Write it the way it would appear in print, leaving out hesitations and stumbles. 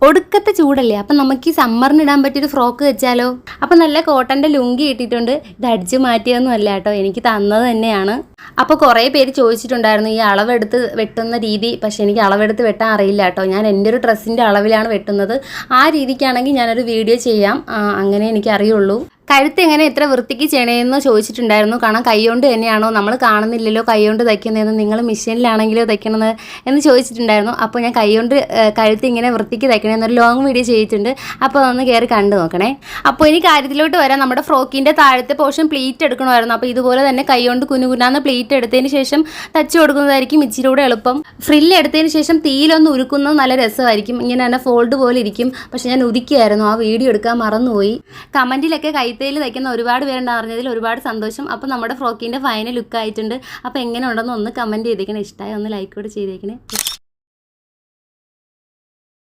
ഒടുക്കത്തെ ചൂടല്ലേ, അപ്പം നമുക്ക് ഈ സമ്മറിന് ഇടാൻ പറ്റിയൊരു ഫ്രോക്ക് വെച്ചാലോ. അപ്പം നല്ല കോട്ടൻ്റെ ലുങ്കി ഇട്ടിട്ടുണ്ട്. ഇത് അടിച്ച് മാറ്റിയൊന്നും അല്ല കേട്ടോ, എനിക്ക് തന്നത് തന്നെയാണ്. അപ്പോൾ കുറേ പേര് ചോദിച്ചിട്ടുണ്ടായിരുന്നു ഈ അളവെടുത്ത് വെട്ടുന്ന രീതി. പക്ഷേ എനിക്ക് അളവെടുത്ത് വെട്ടാൻ അറിയില്ല കേട്ടോ. ഞാൻ എൻ്റെ ഒരു ഡ്രസ്സിൻ്റെ അളവിലാണ് വെട്ടുന്നത്. ആ രീതിക്കാണെങ്കിൽ ഞാനൊരു വീഡിയോ ചെയ്യാം, അങ്ങനെ എനിക്കറിയുള്ളൂ. കഴുത്ത് എങ്ങനെ എത്ര വൃത്തിക്ക് ചെയ്യണമെന്ന് ചോദിച്ചിട്ടുണ്ടായിരുന്നു. കാരണം കൈകൊണ്ട് തന്നെയാണോ, നമ്മൾ കാണുന്നില്ലല്ലോ കൈകൊണ്ട് തയ്ക്കുന്നതെന്ന്, നിങ്ങൾ മെഷീനിലാണെങ്കിലോ തയ്ക്കണമെന്ന് എന്ന് ചോദിച്ചിട്ടുണ്ടായിരുന്നു. അപ്പോൾ ഞാൻ കൈകൊണ്ട് കഴുത്ത് ഇങ്ങനെ വൃത്തിക്ക് തയ്ക്കണമെന്നൊരു ലോങ് വീഡിയോ ചെയ്തിട്ടുണ്ട്. അപ്പോൾ അതൊന്ന് കയറി കണ്ടു നോക്കണേ. അപ്പോൾ ഇനി കാര്യത്തിലോട്ട് വരാം. നമ്മുടെ ഫ്രോക്കിൻ്റെ താഴത്തെ പോർഷൻ പ്ലീറ്റ് എടുക്കണമായിരുന്നു. അപ്പോൾ ഇതുപോലെ തന്നെ കൈകൊണ്ട് കുനുകുനാന്ന് പ്ലീറ്റ് എടുത്തതിന് ശേഷം തച്ച് കൊടുക്കുന്നതായിരിക്കും ഇച്ചിരൂടെ എളുപ്പം. ഫ്രില്ല് എടുത്തതിന് ശേഷം തീയിലൊന്ന് ഉരുക്കുന്നത് നല്ല രസമായിരിക്കും. ഇങ്ങനെ തന്നെ ഫോൾഡ് പോലെ ഇരിക്കും. പക്ഷെ ഞാൻ ഉരുക്കിയായിരുന്നു, ആ വീഡിയോ എടുക്കാൻ മറന്നുപോയി. കമൻറ്റിലൊക്കെ കൈത്തയിൽ തയ്ക്കുന്ന ഒരുപാട് പേരുണ്ടെന്ന് അറിഞ്ഞതിൽ ഒരുപാട് സന്തോഷം. അപ്പോൾ നമ്മുടെ ഫ്രോക്കിൻ്റെ ഫൈനൽ ലുക്ക് ആയിട്ടുണ്ട്. അപ്പോൾ എങ്ങനെ ഉണ്ടെന്ന് ഒന്ന് കമൻറ്റ് ചെയ്തേക്കണേ. ഇഷ്ടമായി ഒന്ന് ലൈക്ക് കൂടെ ചെയ്തേക്കണേ.